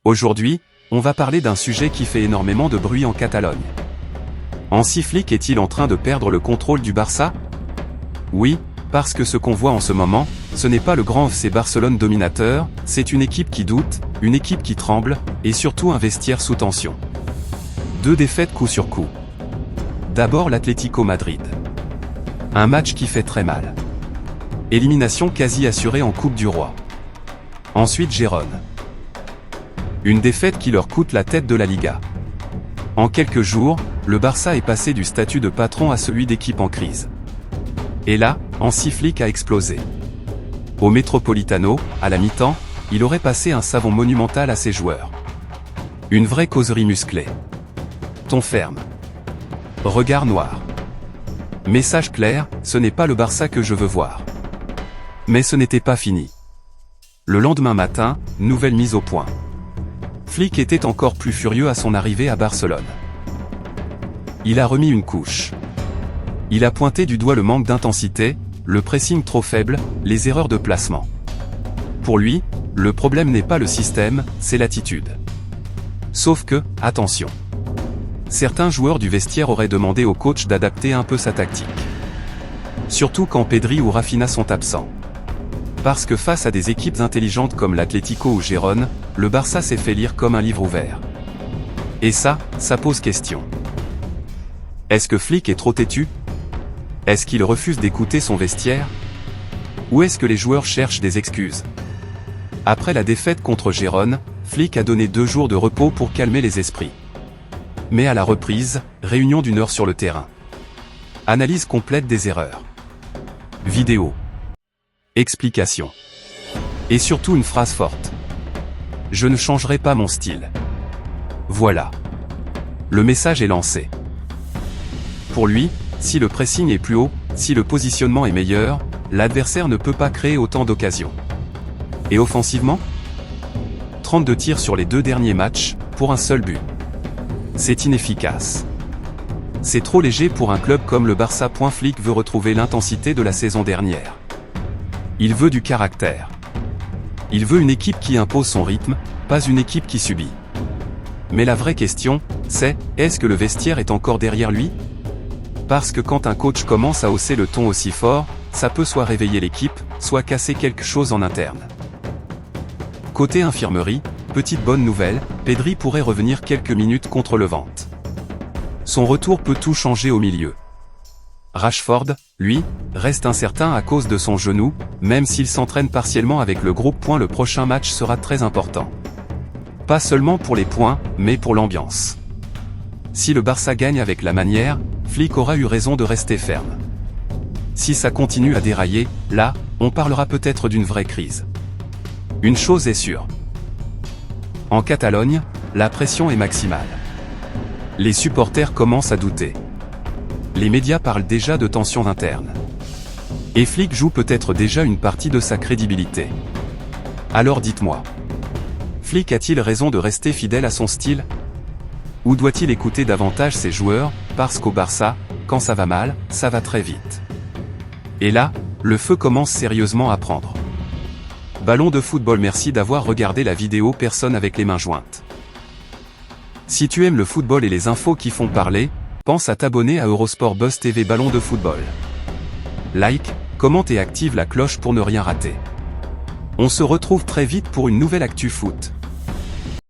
Aujourd'hui, on va parler d'un sujet qui fait énormément de bruit en Catalogne. Hansi Flick est-il en train de perdre le contrôle du Barça? Oui, parce que ce qu'on voit en ce moment, ce n'est pas le grand FC Barcelone dominateur, c'est une équipe qui doute, une équipe qui tremble, et surtout un vestiaire sous tension. 2 défaites coup sur coup. D'abord l'Atlético Madrid. Un match qui fait très mal. Élimination quasi assurée en Coupe du Roi. Ensuite Gérone. Une défaite qui leur coûte la tête de la Liga. En quelques jours, le Barça est passé du statut de patron à celui d'équipe en crise. Et là, Hansi Flick a explosé. Au Metropolitano, à la mi-temps, il aurait passé un savon monumental à ses joueurs. Une vraie causerie musclée. Ton ferme. Regard noir. Message clair, ce n'est pas le Barça que je veux voir. Mais ce n'était pas fini. Le lendemain matin, nouvelle mise au point. Flick était encore plus furieux à son arrivée à Barcelone. Il a remis une couche. Il a pointé du doigt le manque d'intensité, le pressing trop faible, les erreurs de placement. Pour lui, le problème n'est pas le système, c'est l'attitude. Sauf que, attention. Certains joueurs du vestiaire auraient demandé au coach d'adapter un peu sa tactique. Surtout quand Pedri ou Rafinha sont absents. Parce que face à des équipes intelligentes comme l'Atlético ou Gérone, le Barça s'est fait lire comme un livre ouvert. Et ça pose question. Est-ce que Flick est trop têtu? Est-ce qu'il refuse d'écouter son vestiaire? Ou est-ce que les joueurs cherchent des excuses? Après la défaite contre Gérone, Flick a donné 2 jours de repos pour calmer les esprits. Mais à la reprise, réunion d'1 heure sur le terrain. Analyse complète des erreurs. Vidéo. Explication. Et surtout une phrase forte. Je ne changerai pas mon style. Voilà. Le message est lancé. Pour lui, si le pressing est plus haut, si le positionnement est meilleur, l'adversaire ne peut pas créer autant d'occasions. Et offensivement? 32 tirs sur les 2 derniers matchs, pour un seul but. C'est inefficace. C'est trop léger pour un club comme le Barça. Flick veut retrouver l'intensité de la saison dernière. Il veut du caractère. Il veut une équipe qui impose son rythme, pas une équipe qui subit. Mais la vraie question, c'est, est-ce que le vestiaire est encore derrière lui? Parce que quand un coach commence à hausser le ton aussi fort, ça peut soit réveiller l'équipe, soit casser quelque chose en interne. Côté infirmerie, petite bonne nouvelle, Pedri pourrait revenir quelques minutes contre le Levante. Son retour peut tout changer au milieu. Rashford, lui, reste incertain à cause de son genou, même s'il s'entraîne partiellement avec le groupe. Le prochain match sera très important. Pas seulement pour les points, mais pour l'ambiance. Si le Barça gagne avec la manière, Flick aura eu raison de rester ferme. Si ça continue à dérailler, là, on parlera peut-être d'une vraie crise. Une chose est sûre. En Catalogne, la pression est maximale. Les supporters commencent à douter. Les médias parlent déjà de tensions internes. Et Flick joue peut-être déjà une partie de sa crédibilité. Alors dites-moi. Flick a-t-il raison de rester fidèle à son style? Ou doit-il écouter davantage ses joueurs, parce qu'au Barça, quand ça va mal, ça va très vite. Et là, le feu commence sérieusement à prendre. Ballon de football. Merci d'avoir regardé la vidéo. Personne avec les mains jointes. Si tu aimes le football et les infos qui font parler, pense à t'abonner à Eurosport Buzz TV. Ballon de football. Like, commente et active la cloche pour ne rien rater. On se retrouve très vite pour une nouvelle actu foot.